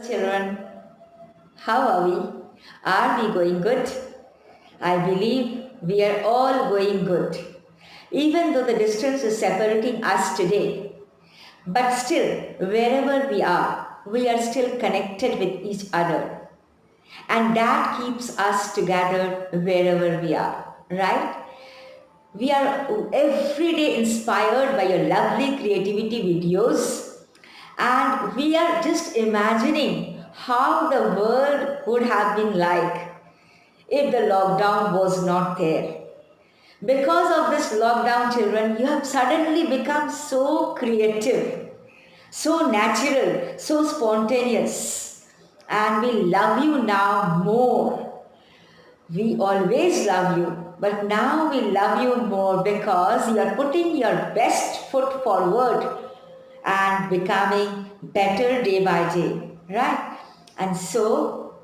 children. How are we? Are we going good? I believe we are all going good. Even though the distance is separating us today, but still, wherever we are still connected with each other. And that keeps us together wherever we are, right? We are every day inspired by your lovely creativity videos, and we are just imagining how the world would have been like if the lockdown was not there. Because of this lockdown, children, you have suddenly become so creative, so natural, so spontaneous, and we love you now more. We always love you, but now we love you more because you are putting your best foot forward and becoming better day by day, right? And so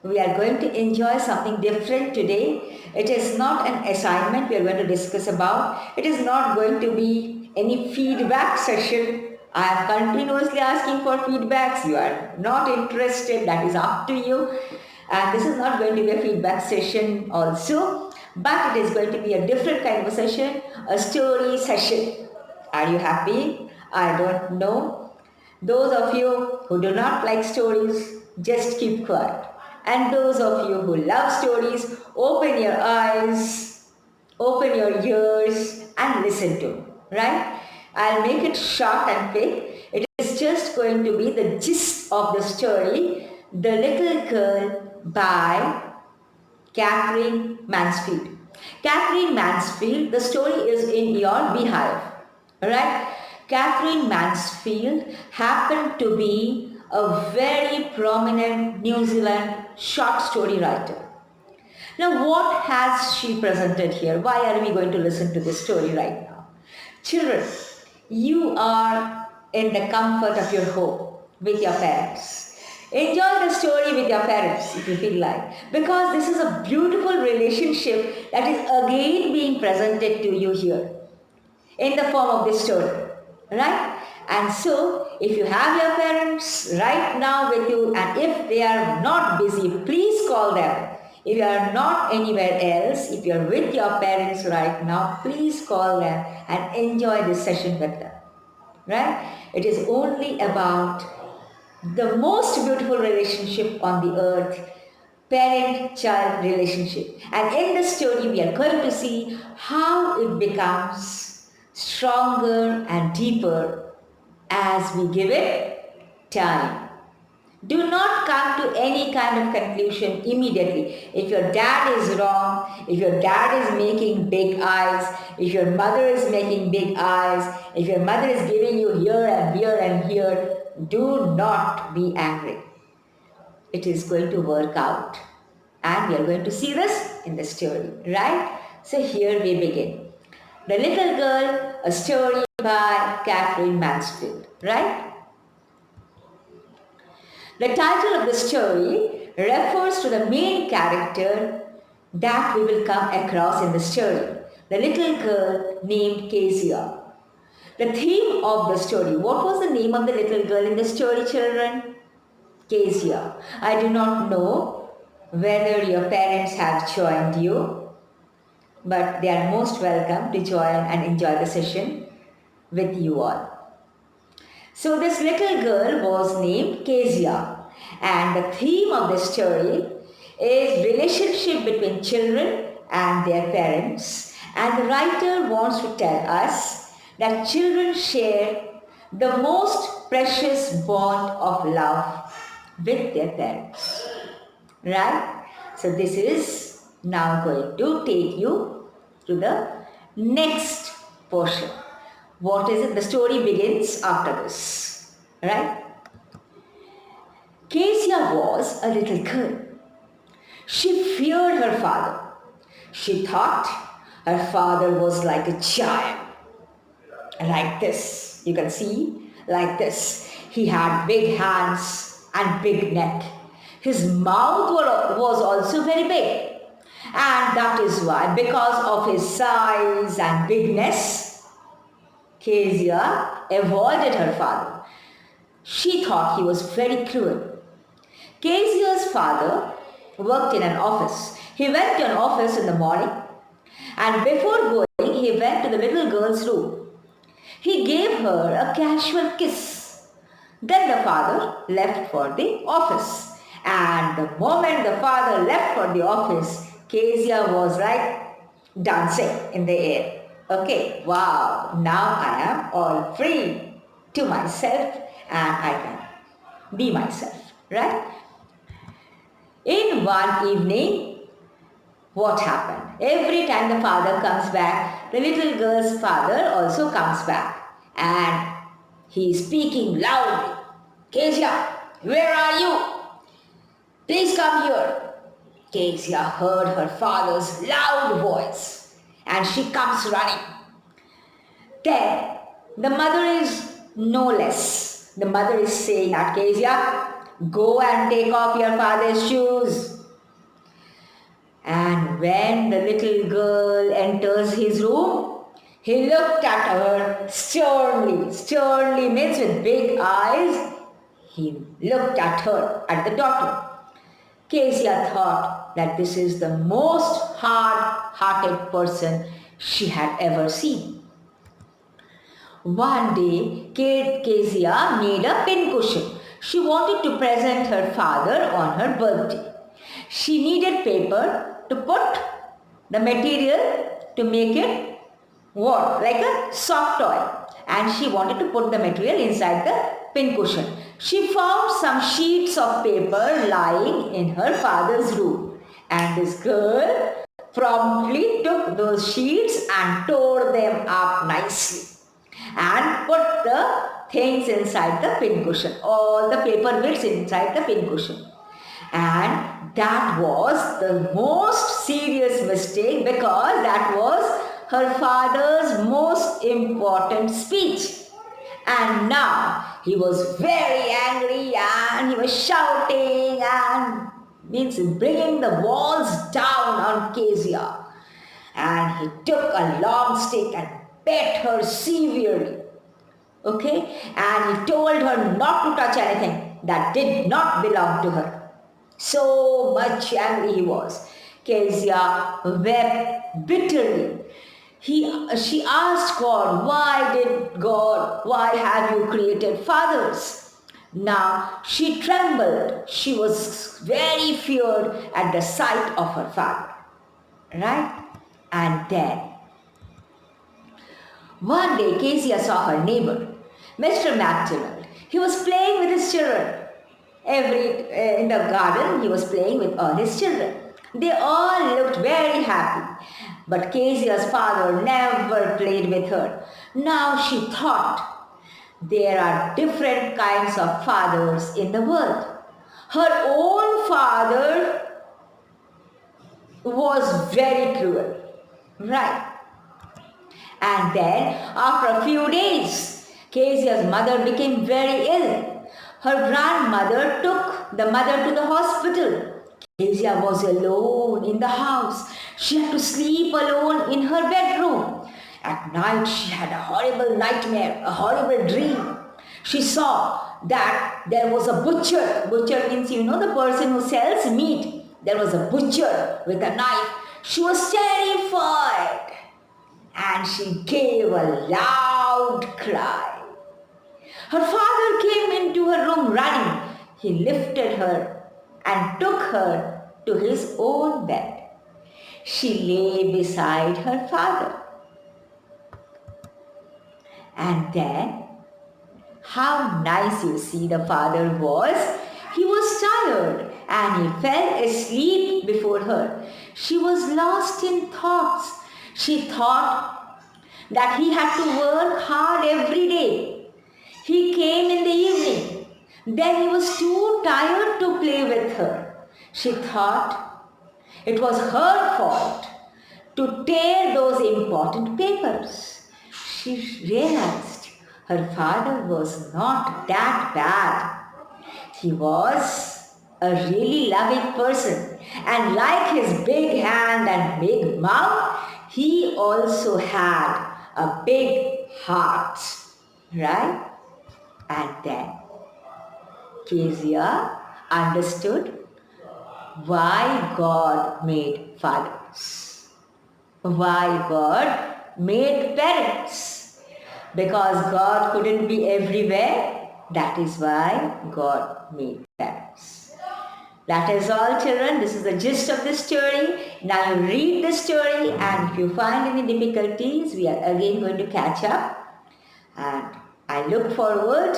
we are going to enjoy something different today. It is not an assignment we are going to discuss about. It is not going to be any feedback session. I am continuously asking for feedbacks. You are not interested. That is up to you. And this is not going to be a feedback session also, but it is going to be a different kind of a session, a story session. Are you happy? I don't know. Those of you who do not like stories, just keep quiet. And those of you who love stories, open your eyes, open your ears, and listen to, right? I'll make it short and quick. It is just going to be the gist of the story, The Little Girl by Catherine Mansfield. Catherine Mansfield, the story is in your beehive, right? Catherine Mansfield happened to be a very prominent New Zealand short story writer. Now, what has she presented here? Why are we going to listen to this story right now? Children, you are in the comfort of your home with your parents. Enjoy the story with your parents if you feel like, because this is a beautiful relationship that is again being presented to you here in the form of this story, right? And so, if you have your parents right now with you, and if they are not busy, please call them. If you are not anywhere else, if you are with your parents right now, please call them and enjoy this session with them, right? It is only about the most beautiful relationship on the earth, parent-child relationship. And in this story, we are going to see how it becomes stronger and deeper as we give it time. Do not come to any kind of conclusion immediately. If your dad is wrong, if your dad is making big eyes, if your mother is making big eyes, if your mother is giving you here and here and here, do not be angry. It is going to work out. And we are going to see this in the story, right? So here we begin. The Little Girl, a story by Catherine Mansfield, right? The title of the story refers to the main character that we will come across in the story, the little girl named Kezia. The theme of the story, what was the name of the little girl in the story, children? Kezia. I do not know whether your parents have joined you, but they are most welcome to join and enjoy the session with you all. So this little girl was named Kezia, and the theme of the story is relationship between children and their parents. And the writer wants to tell us that children share the most precious bond of love with their parents. Right? So this is now going to take you to the next portion. What is it? The story begins after this. Right? Kezia was a little girl. She feared her father. She thought her father was like a giant. Like this. You can see, like this. He had big hands and big neck. His mouth was also very big. And that is why, because of his size and bigness, Kezia avoided her father. She thought he was very cruel. Kezia's father worked in an office. He went to an office in the morning, and before going, he went to the little girl's room. He gave her a casual kiss. Then the father left for the office. And the moment the father left for the office, Kezia was like dancing in the air. Okay, wow, now I am all free to myself and I can be myself, right? In one evening, what happened? Every time the father comes back, the little girl's father also comes back and he is speaking loudly. Kezia, where are you? Please come here. Kezia heard her father's loud voice and she comes running. Then the mother is no less. The mother is saying that Kezia, go and take off your father's shoes. And when the little girl enters his room, he looked at her sternly. Sternly means with big eyes. He looked at her, at the daughter. Kezia thought that this is the most hard-hearted person she had ever seen. One day, Kezia made a pincushion. She wanted to present her father on her birthday. She needed paper to put the material to make it what? Like a soft toy. And she wanted to put the material inside the pincushion. She found some sheets of paper lying in her father's room. And this girl promptly took those sheets and tore them up nicely. And put the things inside the pincushion. All the paper bits inside the pincushion. And that was the most serious mistake because that was her father's most important speech. And now he was very angry and he was shouting and means bringing the walls down on Kezia. And he took a long stick and beat her severely. Okay? And he told her not to touch anything that did not belong to her. So much angry he was. Kezia wept bitterly. She asked God, why have you created fathers? Now she trembled. She was very feared at the sight of her father. Right? And then, one day Kezia saw her neighbor, Mr. MacDonald. He was playing with his children. In the garden, he was playing with all his children. They all looked very happy. But Kezia's father never played with her. Now she thought, there are different kinds of fathers in the world. Her own father was very cruel. Right. And then, after a few days, Kezia's mother became very ill. Her grandmother took the mother to the hospital. Kezia was alone in the house. She had to sleep alone in her bedroom. At night, she had a horrible nightmare, a horrible dream. She saw that there was a butcher. Butcher means, the person who sells meat. There was a butcher with a knife. She was terrified. And she gave a loud cry. Her father came into her room running. He lifted her and took her to his own bed. She lay beside her father. And then, how nice you see the father was. He was tired and he fell asleep before her. She was lost in thoughts. She thought that he had to work hard every day. He came in the evening. Then he was too tired to play with her. She thought it was her fault to tear those important papers. She realized her father was not that bad. He was a really loving person. And like his big hand and big mouth, he also had a big heart. Right? And then Kezia understood why God made fathers, why God made parents. Because God couldn't be everywhere, that is why God made parents. That is all, children. This is the gist of the story. Now you read the story, and if you find any difficulties, we are again going to catch up. And I look forward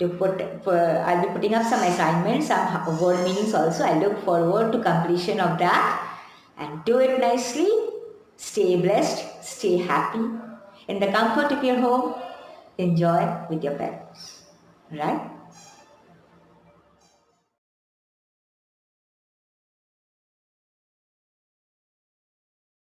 to I'll be putting up some assignments, some word meanings also. I look forward to completion of that, and do it nicely. Stay blessed, stay happy in the comfort of your home. Enjoy with your parents. Right?